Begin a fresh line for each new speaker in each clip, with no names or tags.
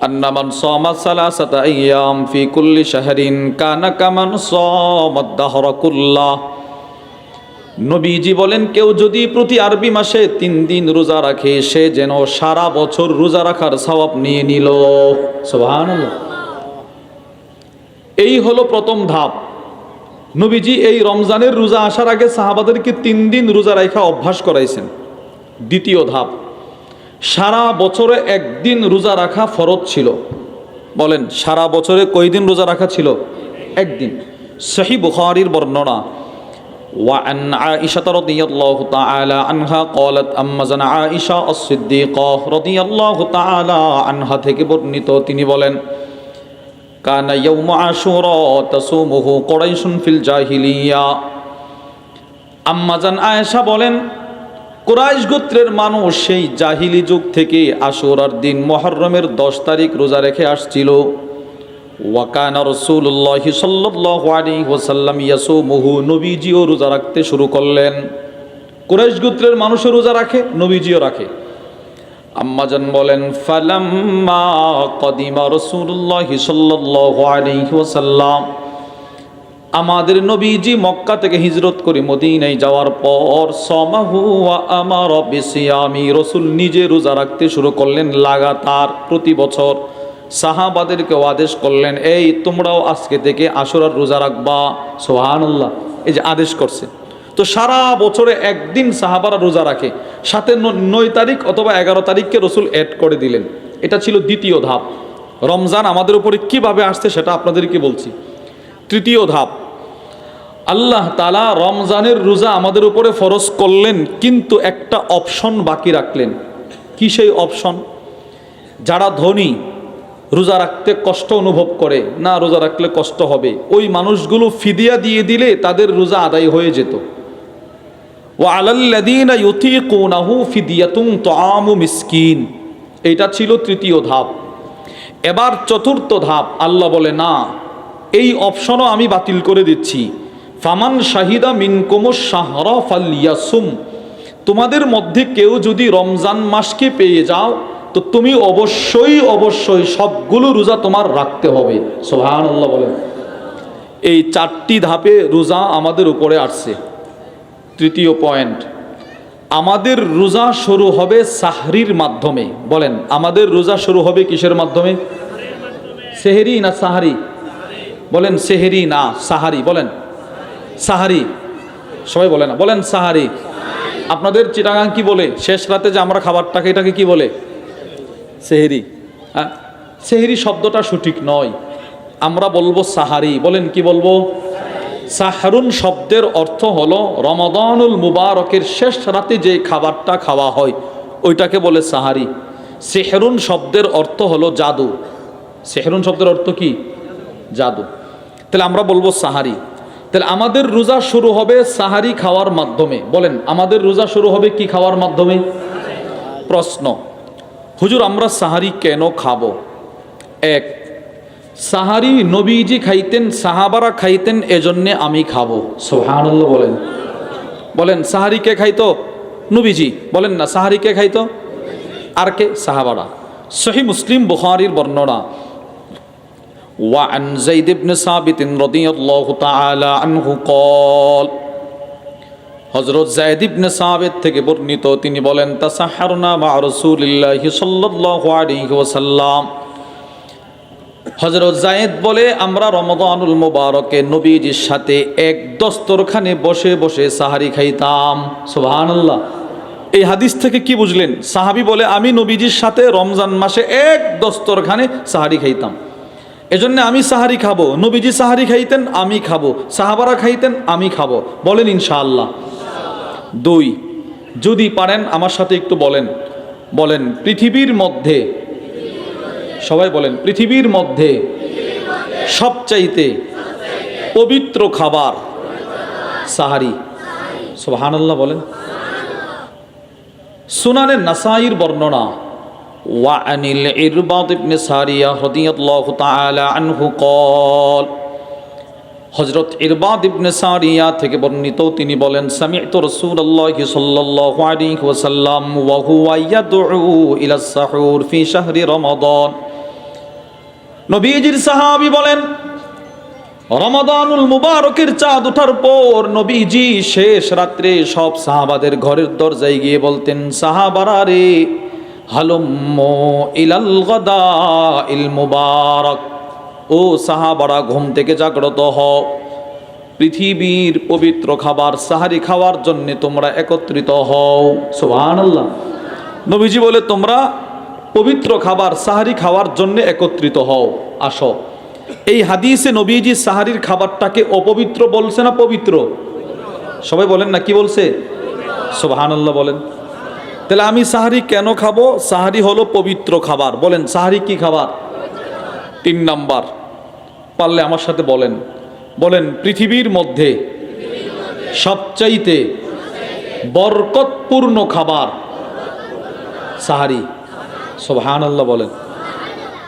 আন্না মান সামা সালাসাতা আইয়াম ফি কুল্লি শাহরিন কানা কামান সামাদ দাহরা কুল্লাহ। নবীজি বলেন, কেউ যদি প্রতি আরবি মাসে 3 দিন রোজা রাখে, সে যেন সারা বছর রোজা রাখার সওয়াব নিয়ে নিল। সুবহানাল্লাহ। এই হলো প্রথম ধাপ। নবীজি এই রমজানের রোজা আসার আগে সাহাবাদেরকে 3 দিন রোজা রাখা অভ্যাস করাইছেন। দ্বিতীয় ধাপ, সারা বছরে 1 দিন রোজা রাখা ফরজ ছিল। বলেন, সারা বছরে কয়দিন রোজা রাখা ছিল? 1 দিন। সহিহ বুখারীর বর্ণনা, وعن عائشة رضي الله تعالى عنها قالت أمزنا عائشة الصديقة رضي الله تعالى عنها থেকে বর্ণিত, তিনি বলেন, কানা ইয়াউম আশুরা তাসুমুহু কুরাইশুন ফিল জাহিলিয়া। আম্মাজান আয়েশা বলেন, কুরাইশ গোত্রের মানুষ সেই জাহিলি যুগ থেকে আশুরার দিন মুহররমের 10 তারিখ রোজা রেখে আসছিল। ওয়া কানা রাসূলুল্লাহি সাল্লাল্লাহু আলাইহি ওয়াসাল্লাম ইয়াসুমুহু, নবীজিও রোজা রাখতে শুরু করলেন। কুরাইশ গোত্রের মানুষও রোজা রাখে, নবীজিও রাখে। আম্মাজান বলেন, ফালাম্মা কদিমা রাসূলুল্লাহি সাল্লাল্লাহু আলাইহি ওয়াসাল্লাম, আমাদের নবীজি মক্কা থেকে হিজরত করে মদিনায় যাওয়ার পর সামাহু ওয়া আমারা বিসিয়ামি, রাসূল নিজে রোজা রাখতে শুরু করলেন লাগাতার প্রতি বছর। সাহাবাদেরকে আদেশ করলেন, এই তোমরাও আজকে থেকে আশুরার রোজা রাখবা। সুবহানাল্লাহ। এই যে আদেশ করছে, তো সারা বছরে 1 দিন সাহাবারা রোজা রাখে, সাথে 9 তারিখ অথবা 11 তারিখকে রসুল অ্যাড করে দিলেন। এটা ছিল দ্বিতীয় ধাপ। রমজান আমাদের উপরে কিভাবে আসছে সেটা আপনাদেরকে বলছি। তৃতীয় ধাপ, আল্লাহ তাআলা রমজানের রোজা আমাদের উপরে ফরজ করলেন, কিন্তু একটা অপশন বাকি রাখলেন। কি সেই অপশন? যারা ধনী, রোজা রাখতে কষ্ট অনুভব করে, না রোজা রাখলে কষ্ট হবে, ওই মানুষগুলো ফিদিয়া দিয়ে দিলে তাদের রোজা আদায় হয়ে যেত। ওয়া আলাল্লাযীনা ইউতীকুনাহু ফিদিয়াতুন তুআমু মিসকিন। এটা ছিল তৃতীয় ধাপ। এবার চতুর্থ ধাপ, আল্লাহ বলে, না, এই অপশনও আমি বাতিল করে দিচ্ছি। ফামান শাহিদা মিনকুমুশ শাহরা ফালইয়াসুম, তোমাদের মধ্যে কেউ যদি রমজান মাসকে পেয়ে যাও, তো তুমি অবশ্যই সবগুলো রোজা তোমার রাখতে হবে। সুবহানাল্লাহ বলেন। এই 4টি ধাপে রোজা আমাদের উপরে আসছে। তৃতীয় পয়েন্ট, আমাদের রোজা শুরু হবে সাহরির মাধ্যমে। বলেন, আমাদের রোজা শুরু হবে কিসের মাধ্যমে? সেহরি না সাহারি? বলেন সেহরি না সাহারি? বলেন সাহারি। সবাই বলে না, বলেন সাহারি। আপনাদের চিটাগাং কি বলে? শেষ রাতে যে আমরা খাবারটাকে, এটাকে কি বলে? সেহরি। হ্যাঁ, সেহরি শব্দটা সঠিক নয়, আমরা বলবো সাহারি। বলেন কি বলবো? সাহরুন শব্দের অর্থ হলো রমাদানুল মুবারকের শেষ রাতে যে খাবারটা খাওয়া হয় ওইটাকে বলে সাহারি। সেহরুন শব্দের অর্থ হলো জাদু। সেহরুন শব্দের অর্থ কি? জাদু। তাহলে আমরা বলবো সাহারি। তাহলে আমাদের রোজা শুরু হবে সাহারি খাওয়ার মাধ্যমে। বলেন, আমাদের রোজা শুরু হবে কি খাওয়ার মাধ্যমে? প্রশ্ন, হুজুর আমরা সাহারি কেন খাবো? এক, সাহারি নবীজি খাইতেন, সাহাবারা খাইতেন, এজন্যে আমি খাবো। সুবহানাল্লাহ বলেন। বলেন সাহারি কে খাইতো? নবীজি। বলেন না, সাহারি কে খাইতো? আর কে? সাহাবারা। সহিহ মুসলিম বুখারীর বর্ণনা, ওয়া আন যায়েদ ইবনে সাবিত রাদিয়াল্লাহু তাআলা আনহু قال, হযরত যায়েদ ইবনে সাবিত থেকে বর্ণিত, তিনি বলেন, তাসাহহারনা মা রাসূলিল্লাহি সাল্লাল্লাহু আলাইহি ওয়াসাল্লাম। হযরত যায়েদ বলে, আমরা রমাদানুল মুবারকে নবীজির সাথে এক দস্তরখানে বসে বসে সাহারি খাইতাম। সুবহানাল্লাহ। এই হাদিস থেকে কি বুঝলেন? সাহাবী বলে, আমি নবীজির সাথে রমজান মাসে এক দস্তরখানে সাহারি খাইতাম, এজন্য আমি সাহারি খাবো। নবীজি সাহারি খাইতেন, আমি খাবো। সাহাবারা খাইতেন, আমি খাবো। বলেন ইনশাআল্লাহ। 2, যদি পারেন আমার সাথে একটু বলেন, বলেন পৃথিবীর মধ্যে, সবাই বলেন, পৃথিবীর মধ্যে সবচাইতে পবিত্র খাবার সাহারি। সুবহানাল্লাহ বলেন। সুনানে নাসাইর বর্ণনা, ওয়া আনিল ইরবাদ ইবনে সারিয়া রাদিয়াল্লাহু তাআলা আনহু قال, হযরত ইরবাদ ইবনে সারিয়া থেকে বর্ণিত, তিনি বলেন, সামি'তু রাসূলুল্লাহি সাল্লাল্লাহু আলাইহি ওয়াসাল্লাম ওয়া হুয়া ইয়াদউ ইলা সাহুর ফি শাহরি রমাদান। নবীজির সাহাবী বলেন, রমাদানুল মুবারকের চাঁদ ওঠার পর নবীজি শেষ রাত্রে সব সাহাবাদের ঘরের দরজায় গিয়ে বলতেন, সাহাবারা রে, হালুম্মু ইলাল গাদাইল মুবারক, ও সাহাবারা ঘুম থেকে জাগ্রত হও, পৃথিবীর পবিত্র খাবার সাহারি খাওয়ার জন্য তোমরা একত্রিত হও। সুবহানাল্লাহ। নবীজি বলে, তোমরা পবিত্র খাবার সাহারি খাওয়ার জন্য একত্রিত হও, আসো। এই হাদিসে নবীজি সাহারির খাবারটাকে অপবিত্র বলছে না পবিত্র? সবাই বলেন না, কি বলছে? সুবহানাল্লাহ বলেন। তাহলে আমি সাহারি কেন খাবো? সাহারি হলো পবিত্র খাবার। বলেন, সাহারি কি খাবার? 3 নাম্বার, পারলে আমার সাথে বলেন, বলেন, পৃথিবীর মধ্যে সবচাইতে বরকতপূর্ণ খাবার সাহারি। সুবহানাল্লাহ বলেন।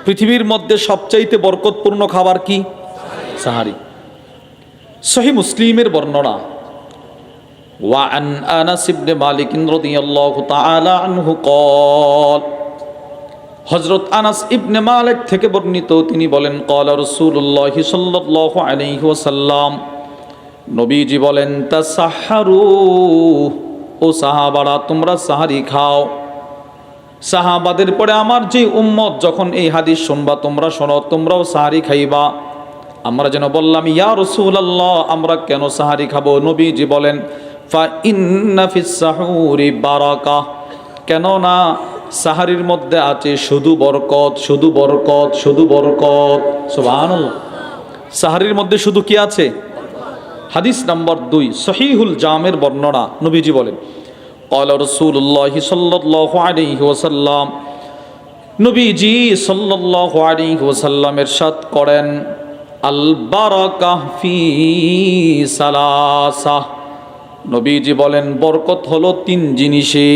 পৃথিবীর মধ্যে সবচাইতে বরকতপূর্ণ খাবার কি? সাহারি। সহিহ মুসলিমের বর্ণনা, ওয়ান আনাস ইবনে মালিক রাদিয়াল্লাহু তাআলা আনহু قال, হযরত আনাস ইবনে মালিক থেকে বর্ণিত, তিনি বলেন, ক্বালা রাসূলুল্লাহ সাল্লাল্লাহু আলাইহি ওয়াসাল্লাম, নবীজি বলেন, তাসাহহারু, ও সাহাবারা তোমরা সাহারি খাও। সাহাবাদের পরে আমার যে উম্মত যখন এই হাদিস শুনবা, তোমরা শোনো, তোমরাও সাহারি খাইবা। আমরা যেন বললাম, ইয়া রাসূলুল্লাহ, আমরা কেন সাহারি খাবো? নবীজি বলেন, ফা ইন্না ফিস সাহুরি বারাকা, কেননা সাহারির মধ্যে আছে শুধু বরকত, শুধু বরকত, শুধু বরকত। সুবহানাল্লাহ। সাহারির মধ্যে শুধু কি আছে? হাদিস নাম্বার 2, সহিহুল জামের বর্ণনা, নবীজি বলেন, ক্বালা রাসূলুল্লাহ সাল্লাল্লাহু আলাইহি ওয়াসাল্লাম, নবীজি সাল্লাল্লাহু আলাইহি ওয়াসাল্লাম ইরশাদ করেন, আল বারাকাহ ফি সালাসা, নবীজি বলেন, বরকত হলো 3 জিনিসে।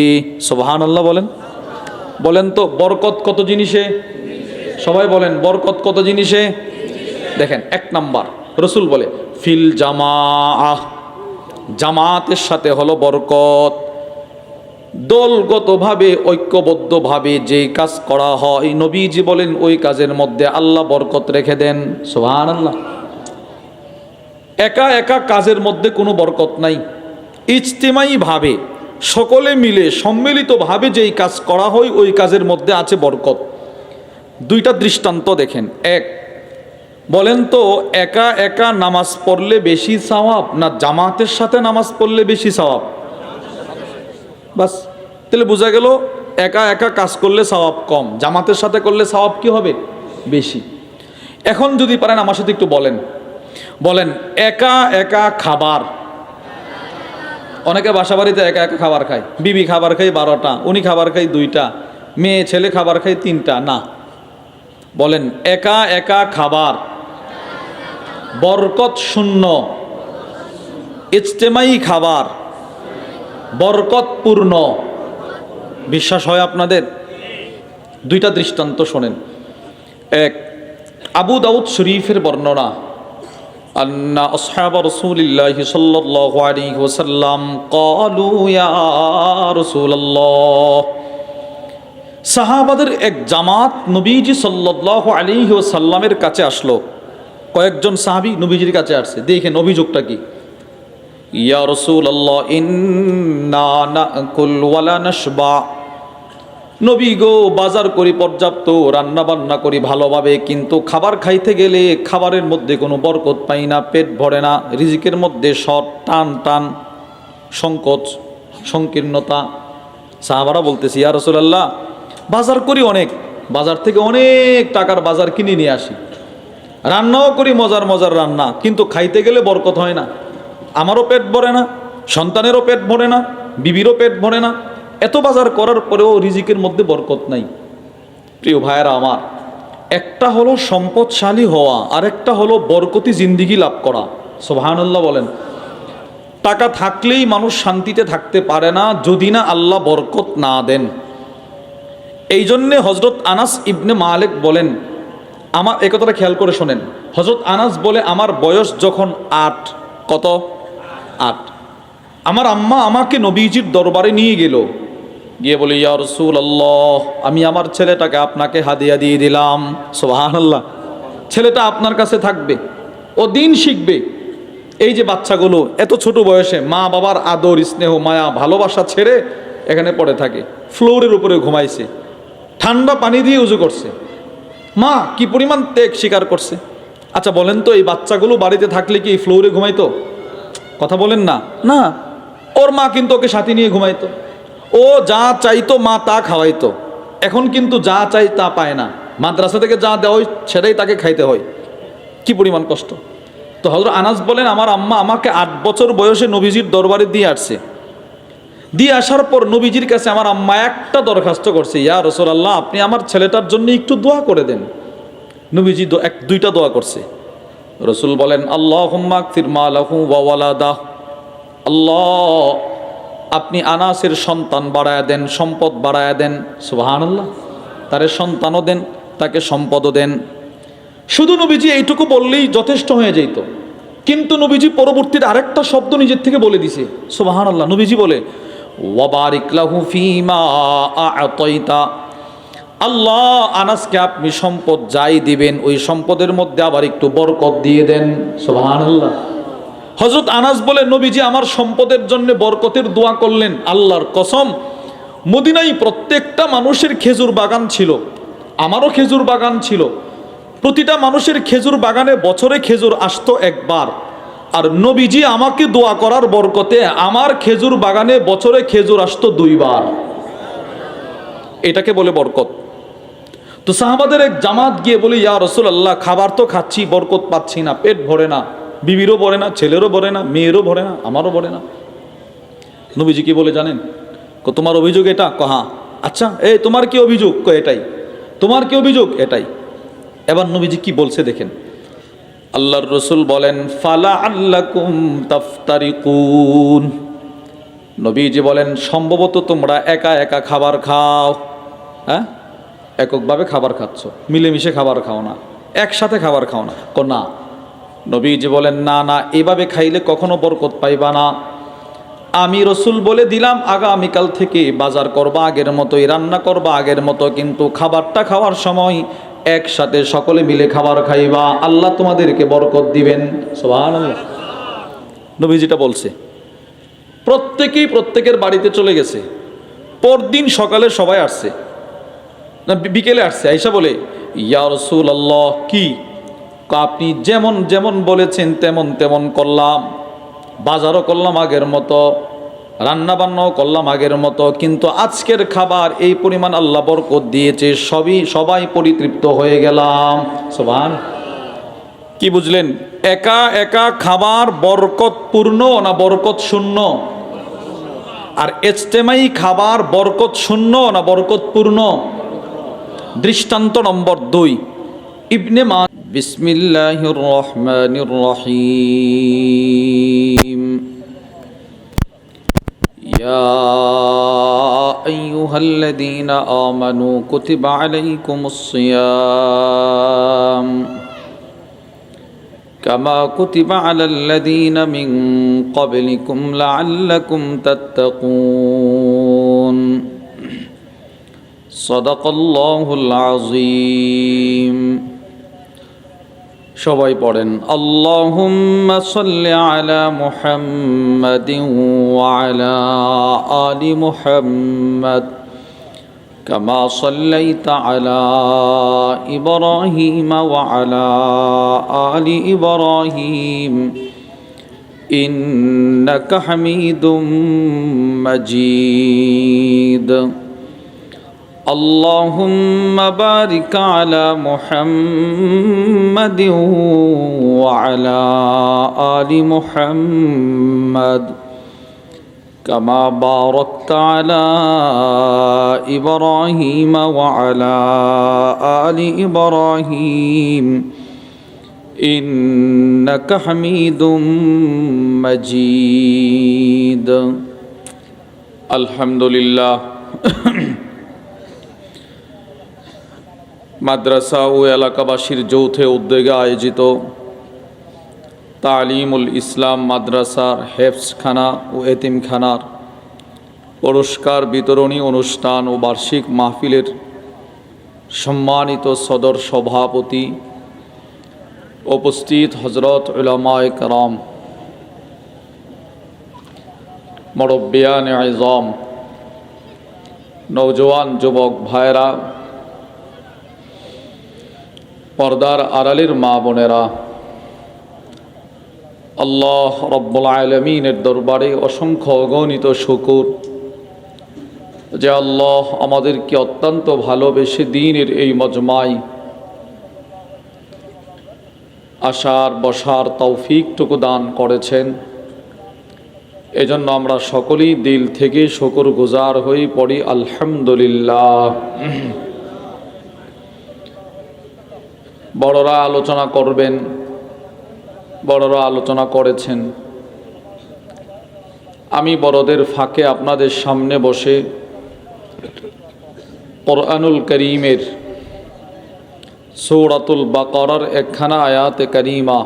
সুবহানাল্লাহ বলেন। বলেন তো, বরকত কত জিনিসে? সবাই বলেন, বরকত কত জিনিসে? দেখেন, 1 নাম্বার, রাসূল বলে, ফিল জামাআহ, জামাতের সাথে হলো বরকত। দলগতভাবে ঐক্যবদ্ধভাবে যে কাজ করা হয়, নবীজি বলেন, ওই কাজের মধ্যে আল্লাহ বরকত রেখে দেন। সুবহানাল্লাহ। একা একা কাজের মধ্যে কোনো বরকত নাই। ইজতিমাই ভাবে, সকলে মিলে সম্মিলিতভাবে যেই কাজ করা হয়, ওই কাজের মধ্যে আছে বরকত। 2টা দৃষ্টান্ত দেখেন। 1, বলেন তো, একা একা নামাজ পড়লে বেশি সওয়াব না জামাতের সাথে নামাজ পড়লে বেশি সওয়াব? বাস, তাহলে বোঝা গেল, একা একা কাজ করলে সওয়াব কম, জামাতের সাথে করলে সওয়াব কি হবে? বেশি। এখন যদি পারেন আমার সাথে একটু বলেন, বলেন, একা একা খাবার। অনেকে বাসা বাড়িতে একা একা খাবার খায়, বিবি খাবার খায় 12টা, উনি খাবার খায় 2টা, মেয়ে ছেলে খাবার খায় 3টা। না, বলেন, একা একা খাবার বরকত শূন্য, ইজতেমাই খাবার বরকতপূর্ণ। বিশ্বাস হয় আপনাদের? 2টা দৃষ্টান্ত শোনেন। 1, আবু দাউদ শরীফের বর্ণনা, আন্না আসহাব রাসূলিল্লাহি সাল্লাল্লাহু আলাইহি ওয়াসাল্লাম ক্বালু ইয়া রাসূলুল্লাহ, সাহাবাদের এক জামাত নবীজি সাল্লাল্লাহু আলাইহি ওয়াসাল্লামের কাছে আসলো। কয়েকজন সাহাবী নবীজির কাছে আসছে, দেখেন অভিযোগটা কি। ইয়া রাসূলুল্লাহ, ইন্না নাকুল ওয়ালা নাশবা, নবী গো, বাজার করি পর্যাপ্ত, রান্না বান্না করি ভালোভাবে, কিন্তু খাবার খাইতে গেলে খাবারের মধ্যে কোনো বরকত পাই না, পেট ভরে না, রিজিকের মধ্যে শর্ট, টান টান, সংকোচ, সংকীর্ণতা। সাহাবারা বলতেছি, ইয়া রাসূলুল্লাহ, বাজার করি অনেক, বাজার থেকে অনেক টাকার বাজার কিনে নিয়ে আসি, রান্নাও করি মজার মজার রান্না, কিন্তু খাইতে গেলে বরকত হয় না, আমারও পেট ভরে না, সন্তানেরও পেট ভরে না, বিবিরও পেট ভরে না, এত বাজার করার পরেও রিজিকের মধ্যে বরকত নাই। প্রিয় ভাইয়েরা আমার, একটা হলো সম্পদশালী হওয়া, আর একটা হলো বরকতি জিন্দিগি লাভ করা। সুবহানাল্লাহ বলেন। টাকা থাকলেই মানুষ শান্তিতে থাকতে পারে না যদি না আল্লাহ বরকত না দেন। এই জন্যে হযরত আনাস ইবনে মালিক বলেন, আমার এই কথাটা খেয়াল করে শোনেন, হযরত আনাস বলে, আমার বয়স যখন 8, কত? 8, আমার আম্মা আমাকে নবীজির দরবারে নিয়ে গেল, গিয়ে বলে, ইয়া রাসূলুল্লাহ, আমি আমার ছেলেটাকে আপনাকে হাদিয়া দিয়ে দিলাম। সুবহানাল্লাহ। ছেলেটা আপনার কাছে থাকবে, ও দিন শিখবে। এই যে বাচ্চাগুলো এত ছোট বয়সে মা বাবার আদর স্নেহ মায়া ভালোবাসা ছেড়ে এখানে পড়ে থাকে, ফ্লোরের উপরে ঘুমাইছে, ঠান্ডা পানি দিয়ে উজু করছে, মা কি পরিমাণ ত্যাগ স্বীকার করছে। আচ্ছা বলেন তো, এই বাচ্চাগুলো বাড়িতে থাকলে কি ফ্লোরে ঘুমাইতো? কথা বলেন না। না, ওর মা কিন্তু ওকে সাথে নিয়ে ঘুমাইতো, ও যা চাইতো মা তা খাওয়াইতো। এখন কিন্তু যা চাই তা পায় না, মাদ্রাসা থেকে যা দেওয়া হয় সেটাই তাকে খাইতে হয়। কি পরিমাণ কষ্ট। তো হযরত আনাস বলেন, আমার আম্মা আমাকে 8 বছর বয়সে নবীজির দরবারে দিয়ে আসছে। দিয়ে আসার পর নবীজির কাছে আমার আম্মা একটা দরখাস্ত করছে, ইয়া রাসূলুল্লাহ, আপনি আমার ছেলেটার জন্য একটু দোয়া করে দেন। নবীজি দুইটা দোয়া করছে। রসুল বলেন, আল্লাহুম্মা আকসির মালাহু ওয়া ওয়ালাদাহ, আল্লাহ আপনি আনাসের সন্তান বাড়ায়া দেন, সম্পদ বাড়ায়া দেন। সুবহানাল্লাহ, তারে সন্তানও দেন, তাকে সম্পদও দেন। শুধু নবীজি এইটুকু বললেই যথেষ্ট হয়ে যেত, কিন্তু নবীজি পরবর্তীতে আরেকটা শব্দ নিজের থেকে বলে দিছে। সুবহানাল্লাহ, নবীজি বলে, ওয়া বারিক লাহু ফীমা আ'তাইতা, আল্লাহ আনাসকে আপনি সম্পদ যাই দিবেন ওই সম্পদের মধ্যে আবার একটু বরকত দিয়ে দেন। সুবহানাল্লাহ। হযরত আনাস বলে, নবীজি আমার সম্পদের জন্য বরকতের দোয়া করলেন। আল্লাহর কসম, মদিনায় প্রত্যেকটা মানুষের খেজুর বাগান ছিল, আমারও খেজুর বাগান ছিল। প্রতিটা মানুষের খেজুর বাগানে বছরে খেজুর আসতো একবার, আর নবীজি আমাকে দোয়া করার বরকতে আমার খেজুর বাগানে বছরে খেজুর আসতো 2 বার। এটাকে বলে বরকত। তো সাহাবাদের এক জামাত গিয়ে বলে, ইয়া রাসূলুল্লাহ, খাবার তো খাচ্ছি, বরকত পাচ্ছি না, পেট ভরে না, বিবিরও ভরে না, ছেলেরও ভরে না, মেয়েরও ভরে না, আমারও ভরে না। নবীজি কি বলে জানেন? তোমার অভিযোগ এটা? কহা। আচ্ছা, এই তোমার কি অভিযোগ? এটাই। তোমার কি অভিযোগ? এটাই। এবার নবীজি কি বলছে দেখেন। আল্লাহর রাসূল বলেন, ফালা আল্লাকুম তাফতারিকুন, নবীজি বলেন, সম্ভবত তোমরা একা একা খাবার খাও। হ্যাঁ, এককভাবে খাবার খাচ্ছ, মিলেমিশে খাবার খাও না, একসাথে খাবার খাও না। না, নবীজি বলেন, না না, এভাবে খাইলে কখনো বরকত পাইবা না। আমি রসুল বলে দিলাম, আগামীকাল থেকে বাজার করবা আগের মতোই, রান্না করবা আগের মতো, কিন্তু খাবারটা খাওয়ার সময় একসাথে সকলে মিলে খাবার খাইবা, আল্লাহ তোমাদেরকে বরকত দিবেন। সুবহানাল্লাহ, নবীজিটা বলছে। প্রত্যেকেই প্রত্যেকের বাড়িতে চলে গেছে। পরদিন সকালে সবাই আসছে, না বিকেলে আসছে, আইসা বলে, ইয়া রাসূলুল্লাহ, কি আপনি যেমন যেমন বলেছেন তেমন তেমন করলাম, বাজারও করলাম আগের মতো, রান্না বান্নাও করলাম আগের মতো, কিন্তু আজকের খাবার এই পরিমাণ আল্লাহ বরকত দিয়েছে, সবাই পরিতৃপ্ত হয়ে গেলাম। সুবহান। কি বুঝলেন? একা একা খাবার বরকতপূর্ণ না বরকত শূন্য? আর ইজতেমাই খাবার বরকত শূন্য না বরকতপূর্ণ? দৃষ্টান্ত নম্বর 2, ইবনে মা, বিসমিল্লাহির রহমানির রহিম, ইয়া আইয়ুহাল্লাযীনা আমানু কুতিবা আলাইকুমুস সিয়াম কামা কুতিবা আলাল্লাযীনা মিন ক্বাবলিকুম লাআল্লাকুম তাত্তাকুন। সাদাকাল্লাহুল আযীম। সবাই পড়েন, আল্লাহুম্মা সাল্লি আলা মুহাম্মাদিন ওয়া আলা আলি মুহাম্মাদ কামা সাল্লাইতা আলা ইব্রাহিম ওয়া আলা আলি ইব্রাহিম ইন্নাকা হামিদুম মাজিদ। اللهم بارك على محمد وعلى آل محمد كما باركت على إبراهيم وعلى آل إبراهيم إنك حميد مجيد। الحمد لله। মাদ্রাসা ও এলাকাবাসীর যৌথ উদ্যোগে আয়োজিত তালিমুল ইসলাম মাদ্রাসার হেফজখানা ও এতিমখানার পুরস্কার বিতরণী অনুষ্ঠান ও বার্ষিক মাহফিলের সম্মানিত সদর সভাপতি উপস্থিত হজরত উলামায়ে কেরাম, মুরব্বিয়ান আযম, নওজোয়ান যুবক ভাইরা, পর্দার আড়ালের মা বোনেরা, আল্লাহ রব্বুল আলামিনের দরবারে অসংখ্য অগণিত শুকর যে আল্লাহ আমাদেরকে অত্যন্ত ভালোবেসে দ্বীনের এই মজমায় আসার বসার তৌফিকটুকু দান করেছেন। এজন্য আমরা সকলেই দিল থেকে শুকর গুজার হয়ে পড়ি আলহামদুলিল্লাহ। বড়রা আলোচনা করবেন, বড়রা আলোচনা করেছেন। আমি বড়দের ফাঁকে আপনাদের সামনে বসে কোরআনুল করিমের সূরাতুল বাকারার একখানা আয়াতে কারিমা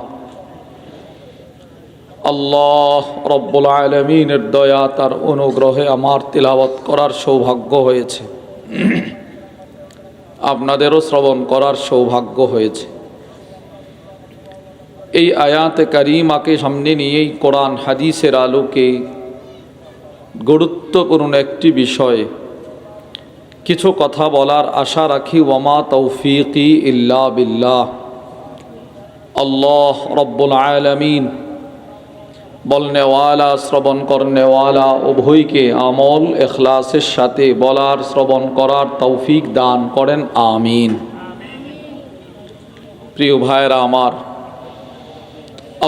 আল্লাহ রব্বুল আলামিনের দয়া তার অনুগ্রহে আমার তিলাওয়াত করার সৌভাগ্য হয়েছে, আপনাদেরও শ্রবণ করার সৌভাগ্য হয়েছে। এই আয়াতে কারিমাকে সামনে নিয়েই কোরআন হাদিসের আলোকে গুরুত্বপূর্ণ একটি বিষয়ে কিছু কথা বলার আশা রাখি। ওয়ামা তৌফিকি ইল্লা বিল্লাহ। আল্লাহ রব্বুল আলামিন বলনেওয়ালা শ্রবণ করনেওয়ালা উভয়কে আমল ইখলাসের সাথে বলার শ্রবণ করার তৌফিক দান করেন, আমিন। প্রিয় ভাইরা আমার,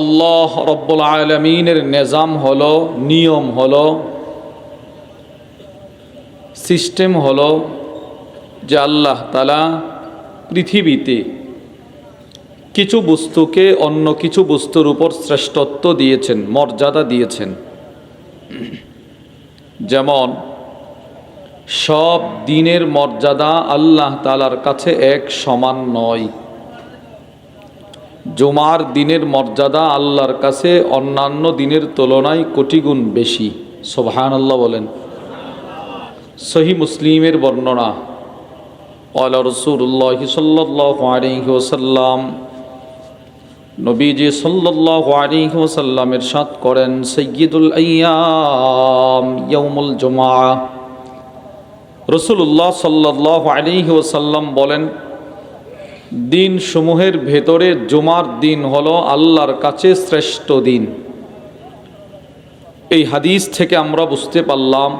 আল্লাহ রব্বুল আলামিনের নিজাম হলো, নিয়ম হলো, সিস্টেম হলো যে আল্লাহ তাআলা পৃথিবীতে কিছু বস্তুকে অন্য কিছু বস্তুর উপর শ্রেষ্ঠত্ব দিয়েছেন, মর্যাদা দিয়েছেন। যেমন সব দিনের মর্যাদা আল্লাহ তাআলার কাছে এক সমান নয়। জুমার দিনের মর্যাদা আল্লাহর কাছে অন্যান্য দিনের তুলনায় কোটি গুণ বেশি। সুবহানাল্লাহ বলেন। সহিহ মুসলিমের বর্ণনা, ক্বালা রাসূলুল্লাহ সাল্লাল্লাহু আলাইহি ওয়াসাল্লাম, নবীজি সাল্লাল্লাহু আলাইহি ওয়াসাল্লাম ইরশাদ করেন, সাইয়্যিদুল আইয়াম ইয়াউমুল জুমআ। রাসূলুল্লাহ সাল্লাল্লাহু আলাইহি ওয়াসাল্লাম বলেন, দিন সমূহের ভেতরে জুমার দিন হলো আল্লাহর কাছে শ্রেষ্ঠ দিন। এই হাদিস থেকে আমরা বুঝতে পারলাম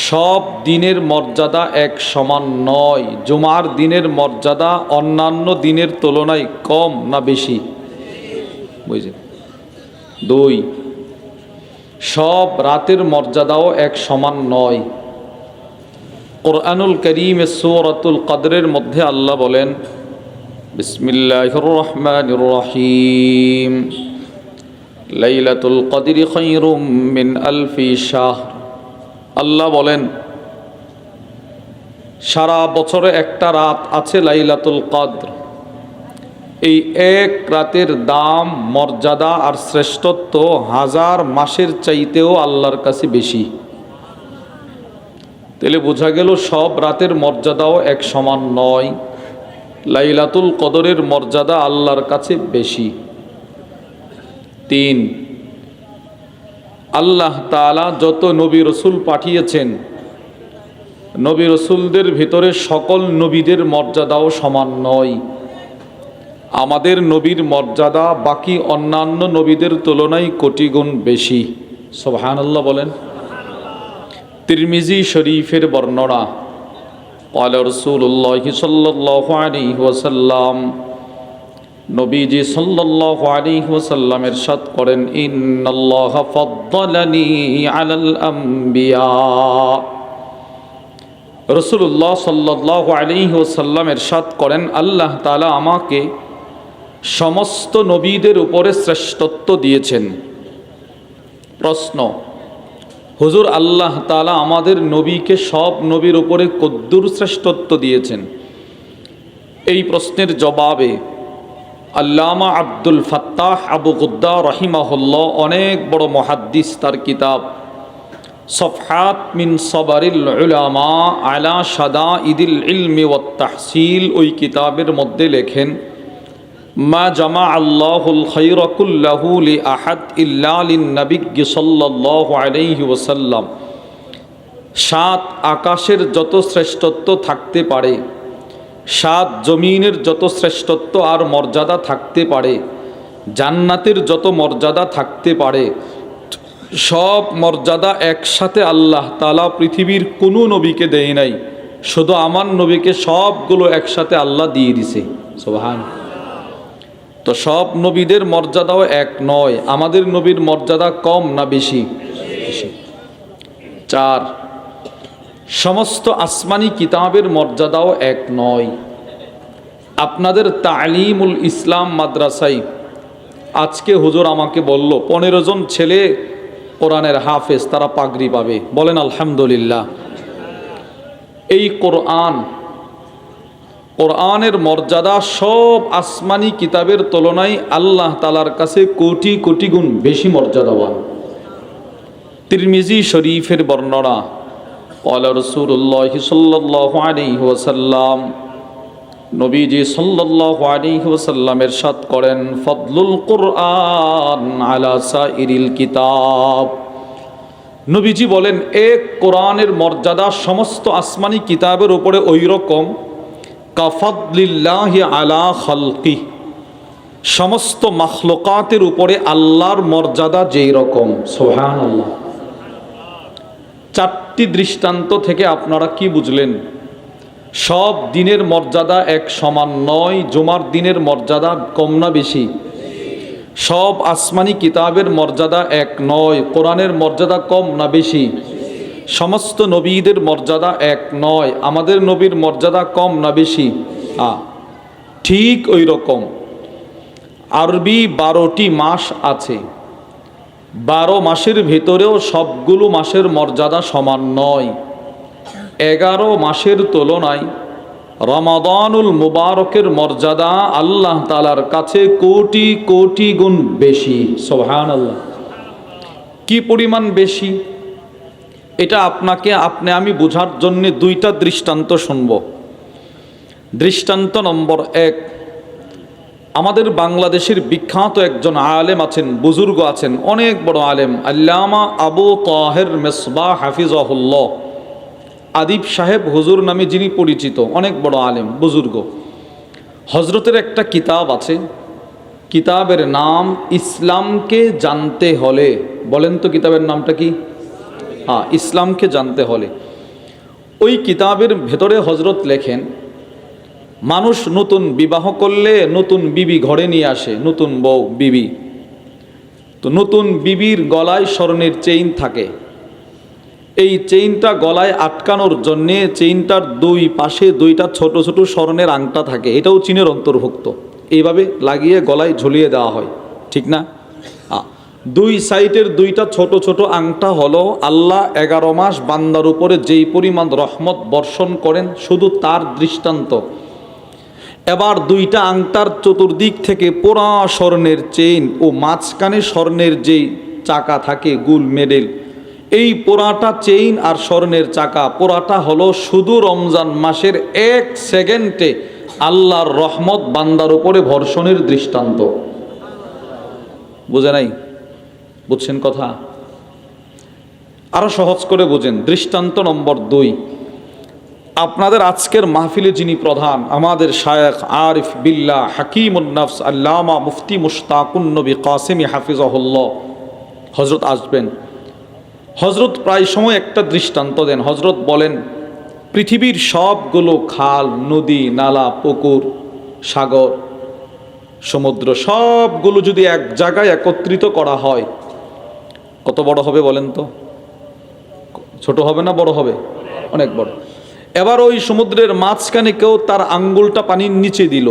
সব দিনের মর্যাদা এক সমান নয়। জুমার দিনের মর্যাদা অন্যান্য দিনের তুলনায় কম না বেশি? বুঝলেন? 2, সব রাতের মর্যাদাও এক সমান নয়। কোরআনুল কারীমে সূরাতুল কদরের মধ্যে আল্লাহ বলেন, বিসমিল্লাহির রহমানির রহিম, লাইলাতুল কদরি খায়রুম মিন আলফি শাহর। আল্লাহ বলেন, সারা বছরে একটা রাত আছে লাইলাতুল কদর। এই এক রাতের দাম, মর্যাদা আর শ্রেষ্ঠত্ব 1000 মাসের চাইতেও আল্লাহর কাছে বেশি। তাহলে বোঝা গেল সব রাতের মর্যাদাও এক সমান নয়। লাইলাতুল কদরের মর্যাদা আল্লাহর কাছে বেশি। 3, আল্লাহ তাআলা যত নবী রসুল পাঠিয়েছেন, নবী রসুলদের ভিতরে সকল নবীদের মর্যাদাও সমান নয়। আমাদের নবীর মর্যাদা বাকি অন্যান্য নবীদের তুলনায় কোটি গুণ বেশি। সুবহানাল্লাহ বলেন। তিরমিজি শরীফের বর্ণনা, ক্বালা রাসূলুল্লাহ সাল্লাল্লাহু আলাইহি ওয়াসাল্লাম, নবীজি সাল্লাল্লাহু আলাইহি ওয়াসাল্লাম ইরশাদ করেন, ইন্নাল্লাহা ফাদ্দালানি আলাল আমবিয়া। রাসূলুল্লাহ সাল্লাল্লাহু আলাইহি ওয়াসাল্লাম ইরশাদ করেন, আল্লাহ তাআলা আমাকে সমস্ত নবীদের উপরে শ্রেষ্ঠত্ব দিয়েছেন। প্রশ্ন, হুজুর আল্লাহ তাআলা আমাদের নবীকে সব নবীর উপরে কদ্দুর শ্রেষ্ঠত্ব দিয়েছেন? এই প্রশ্নের জবাবে আল্লামা আব্দুল ফাত্তাহ আবু গুদ্দা রহিমাহুল্লাহ, অনেক বড় মুহাদ্দিস, তার কিতাব সফহাত মিন সবরিল উলামা আলা শাদাইদিল ইলমি ওয়াত তাহসিল, ওই কিতাবের মধ্যে লেখেন, মা জামা আল্লাহুল খায়রা কুল্লাহু লি আহাদ ইল্লা লিন নবী সাল্লাল্লাহু আলাইহি ওয়াসাল্লাম। সাত আকাশের যত শ্রেষ্ঠত্ব থাকতে পারে, সাত জমিনের যত শ্রেষ্ঠত্ব আর মর্যাদা থাকতে পারে, জান্নাতের যত মর্যাদা থাকতে পারে, সব মর্যাদা একসাথে আল্লাহ তাআলা পৃথিবীর কোনো নবীকে দেয় নাই, শুধু আমার নবীকে সবগুলো একসাথে আল্লাহ দিয়ে দিছে। সুবহানাল্লাহ। তো সব নবীদের মর্যাদাও এক নয়, আমাদের নবীর মর্যাদা কম না বেশি? বেশি। চার, সমস্ত আসমানি কিতাবের মর্যাদাও এক নয়। আপনাদের তালিমুল ইসলাম মাদ্রাসায় আজকে হুজুর আমাকে বলল 15 জন ছেলে কোরআনের হাফেজ, তারা পাগড়ি পাবে। বলেন আলহামদুলিল্লাহ। এই কোরআনের মর্যাদা সব আসমানি কিতাবের তুলনায় আল্লাহ তাআলার কাছে কোটি কোটি গুণ বেশি মর্যাদাবান। তিরমিজি শরীফের বর্ণনা, ক্বালা রাসূলুল্লাহ সাল্লাল্লাহু আলাইহি ওয়াসাল্লাম, নবীজি সাল্লাল্লাহু আলাইহি ওয়াসাল্লাম ইরশাদ করেন, ফদলুল কুরআন আলা সাইরিল কিতাব। নবীজি বলেন, এক কোরআনের মর্যাদা সমস্ত আসমানি কিতাবের উপরে ওই রকম কাফদলিল্লাহি আলা খালকি, সমস্ত মাখলুকাতের উপরে আল্লাহর মর্যাদা যেই রকম। সুবহানাল্লাহ। চারটি দৃষ্টান্ত থেকে আপনারা কি বুঝলেন? সব দিনের মর্যাদা এক সমান নয়। জুমার দিনের মর্যাদা কম না বেশি? সব আসমানি কিতাবের মর্যাদা এক নয়। কোরআনের মর্যাদা কম না বেশি? সমস্ত নবীদের মর্যাদা এক নয়। আমাদের নবীর মর্যাদা কম না বেশি? ঠিক ওই রকম আরবি 12টি মাস আছে। 12 মাসের ভেতরেও সবগুলো মাসের মর্যাদা সমান নয়। 11 মাসের তুলনায় রমাদানুল মুবারকের মর্যাদা আল্লাহ তাআলার কাছে কোটি কোটি গুণ বেশি। সুবহানাল্লাহ। কি পরিমাণ বেশি? এটা আমি বোঝার জন্য দুইটা দৃষ্টান্ত শুনব। দৃষ্টান্ত নম্বর 1, আমাদের বাংলাদেশের বিখ্যাত একজন আলেম আছেন, বুজুর্গ আছেন, অনেক বড় আলেম, আল্লামা আবু তাহের মেসবাহ হাফিজাহুল্লাহ। আদিব সাহেব হুজুর নামে যিনি পরিচিত, অনেক বড় আলেম, বুজুর্গ। হজরতের একটা কিতাব আছে, কিতাবের নাম ইসলামকে জানতে হলে। বলেন তো কিতাবের নামটা কি? ইসলামকে জানতে হলে। ওই কিতাবের ভেতরে হজরত লেখেন, মানুষ নতুন বিবাহ করলে নতুন বিবি ঘরে নিয়ে আসে, নতুন বউ বিবি। তো নতুন বিবির গলায় স্বর্ণের চেইন থাকে। এই চেইনটা গলায় আটকানোর জন্যে চেইনটার দুই পাশে দুইটা ছোট ছোট স্বর্ণের আংটা থাকে, এটাও চীনের অন্তর্ভুক্ত। এইভাবে লাগিয়ে গলায় ঝুলিয়ে দেওয়া হয়, ঠিক না? দুই সাইডের দুইটা ছোট ছোট আংটা হলো আল্লাহ 11 মাস বান্দার উপরে যেই পরিমাণ রহমত বর্ষণ করেন, শুধু তার দৃষ্টান্ত। এবার দুইটা আংটার চতুর্দিক থেকে পোড়া স্বর্ণের চেইন ও মাঝখানে স্বর্ণের যেই চাকা থাকে, গুল মেডেল, এই পোড়াটা চেইন আর স্বর্ণের চাকা পোড়াটা হলো শুধু রমজান মাসের 1 সেকেন্ডে আল্লাহর রহমত বান্দার উপরে বর্ষণের দৃষ্টান্ত। বুঝে নাই? বুঝছেন কথা? আরো সহজ করে বুঝেন। দৃষ্টান্ত নম্বর 2, আপনাদের আজকের মাহফিলে যিনি প্রধান, আমাদের শায়েখ আরিফ বিল্লাহ হাকিমুন নফস আল্লামা মুফতি মুশতাকুন নবী কাসেমি হাফিজাহুল্লাহ, হজরত আসবেন। হজরত প্রায় সময় একটা দৃষ্টান্ত দেন। হজরত বলেন, পৃথিবীর সবগুলো খাল, নদী, নালা, পুকুর, সাগর, সমুদ্র সবগুলো যদি এক জায়গায় একত্রিত করা হয়, কত বড় হবে বলেন তো? ছোট হবে না বড় হবে? অনেক বড়। এবার ওই সমুদ্রের মাঝখানে কেউ তার আঙ্গুলটা পানির নিচে দিল,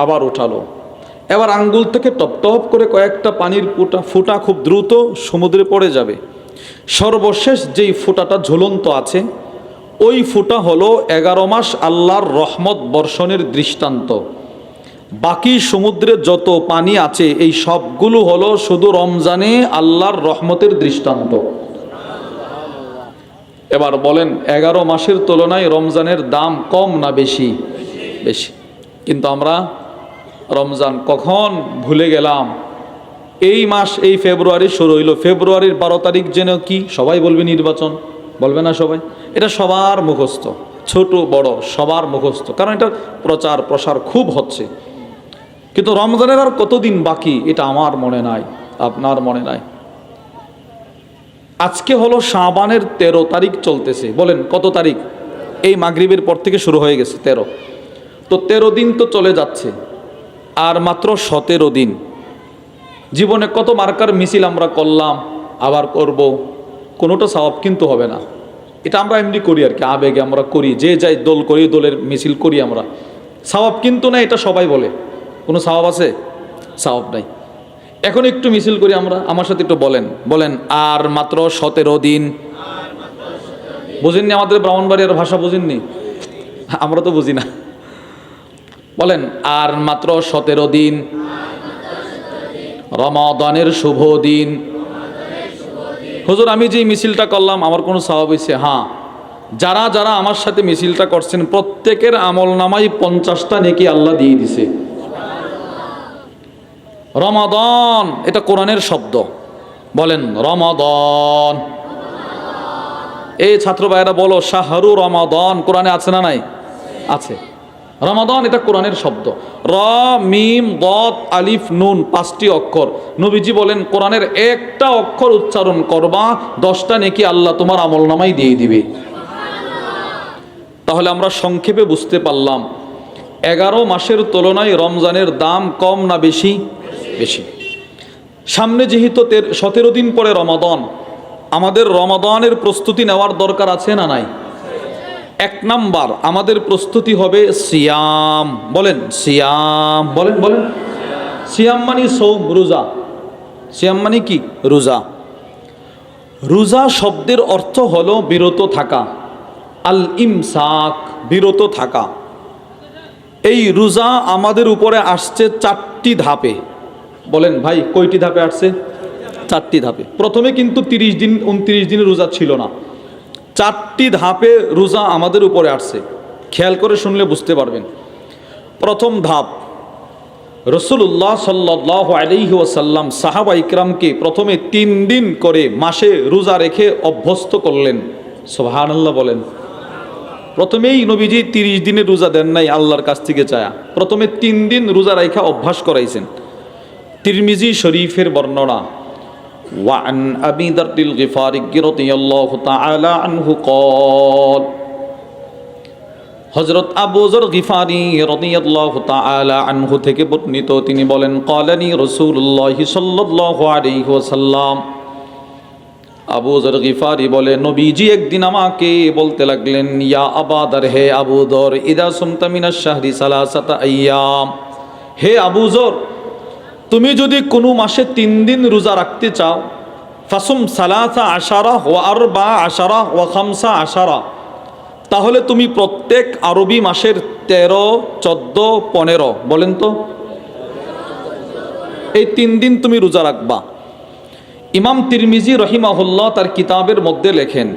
আবার উঠালো, এবার আঙ্গুল থেকে টপ টপ করে কয়েকটা পানির ফুটা খুব দ্রুত সমুদ্রে পড়ে যাবে। সর্বশেষ যেই ফুটাটা ঝুলন্ত আছে, ওই ফুটা হলো 11 মাস আল্লাহর রহমত বর্ষণের দৃষ্টান্ত। বাকি সমুদ্রে যত পানি আছে এই সবগুলো হলো শুধু রমজানে আল্লাহর রহমতের দৃষ্টান্ত। এবার বলেন, 11 মাসের তুলনায় রমজানের দাম কম না বেশি? বেশি। কিন্তু আমরা রমজান কখন ভুলে গেলাম। এই মাস এই ফেব্রুয়ারি শুরু হইল, ফেব্রুয়ারির 12 তারিখ যেন কি সবাই বলবে নির্বাচন, বলবে না সবাই? এটা সবার মুখস্থ, ছোট বড় সবার মুখস্থ, কারণ এটা প্রচার প্রসার খুব হচ্ছে। কিন্তু রমজানের আর কতদিন বাকি এটা আমার মনে নাই, আপনার মনে নাই। আজকে হলো শাবানের 13 তারিখ চলতেছে, বলেন কত তারিখ? এই মাগরিবের পর থেকে শুরু হয়ে গেছে 13। তো 13 দিন তো চলে যাচ্ছে, আর মাত্র 17 দিন। জীবনে কত মার্কার মিছিল আমরা করলাম, আবার করব, কোনোটা সওয়াব কিন্তু হবে না। এটা আমরা এমনি করি আর কি, আবেগে আমরা করি, যে যাই দল করি, দলের মিছিল করি আমরা, সওয়াব কিন্তু না, এটা সবাই বলে। কোনো সওয়াব আছে? সওয়াব নাই। এখন একটু মিছিল করি আমরা, আমার সাথে একটু বলেন, বলেন আর মাত্র 17 দিন। বুঝেননি? আমাদের ব্রাহ্মণবাড়িয়ার ভাষা বুঝেননি? আমরা তো বুঝি না। বলেন আর মাত্র 17 দিন, রমাদানের শুভ দিন। হুজুর আমি যে মিছিলটা করলাম আমার কোনো সওয়াব হইছে? হ্যাঁ, যারা যারা আমার সাথে মিছিলটা করছেন প্রত্যেকের আমল নামাই 50টা নেকি আল্লাহ দিয়ে দিছে। রমাদান এটা কোরআনের শব্দ, বলেন রমাদান। এই ছাত্র ভাইরা বলো শাহরু রমাদান, কোরআনে আছে না নাই? আছে। রমাদান এটা কোরআনের শব্দ। র মিম দত আলিফ নুন 5টি অক্ষর। নবীজি বলেন কোরআনের একটা অক্ষর উচ্চারণ করবা 10টা নেকি আল্লাহ তোমার আমলনামাই দিয়ে দিবে। তাহলে আমরা সংক্ষেপে বুঝতে পারলাম 11 মাসের তুলনায় রমজানের দাম কম না বেশি? বেশি। সামনে যেহেতু 17 দিন পরে রমাদান, আমাদের রমাদানের প্রস্তুতি নেওয়ার দরকার আছে না নাই? 1 নাম্বার আমাদের প্রস্তুতি হবে সিয়াম। বলেন সিয়াম, বলেন বলেন। সিয়াম মানে সৌম, রোজা। সিয়াম মানে কি? রোজা। রোজা শব্দের অর্থ হলো বিরত থাকা, আল ইমসাক, বিরত থাকা। এই রোজা আমাদের উপরে আসছে 4টি ধাপে। বলেন ভাই কয়টি ধাপে আসছে? 4টি ধাপে। প্রথমে কিন্তু 30 দিন 29 দিনের রোজা ছিল না, 4টি ধাপে রোজা আমাদের উপরে আসছে। খেয়াল করে শুনলে বুঝতে পারবেন। প্রথম ধাপ, রাসূলুল্লাহ সাল্লাল্লাহু আলাইহি ওয়াসাল্লাম সাহাবা ইকরামকে প্রথমে 3 দিন করে মাসে রোজা রেখে অভ্যস্ত করলেন। সুবহানাল্লাহ বলেন। প্রথমেই নবীজি 30 দিনের রোজা দেন নাই আল্লাহর কাছ থেকে চায়া, প্রথমে 3 দিন রোজা রাখা অভ্যাস করাইছেন। তিরমিজি শরীফের বর্ণনা, وعن أبي ذر الغفاري رضي الله تعالى عنه قال, হযরত আবু যর গিফারি রাদিয়াল্লাহু তাআলা আনহু থেকে বর্ণিত, তিনি বলেন ক্বালানি রাসূলুল্লাহ সাল্লাল্লাহু আলাইহি ওয়াসাল্লাম। আবু যর গিফারি বলে নবীজি একদিন আমাকে বলতে লাগলেন, ইয়া আবা যর, হে আবু যর, ইদা সুমতা মিনাশ শাহরি সালাসাতা আইয়াম, হে আবু যর, তুমি যদি কোনো মাসে 3 দিন রোজা রাখতে চাও, ফাসুম সালাসা আশারা ওয়া আরবা আশারা ওয়া খামসা আশারা, তাহলে তুমি প্রত্যেক আরবি মাসের 13, 14, 15, বলেন তো, এই 3 দিন তুমি রোজা রাখবা। ইমাম তিরমিজি রহিমাহুল্লাহ তার কিতাবের মধ্যে লেখেন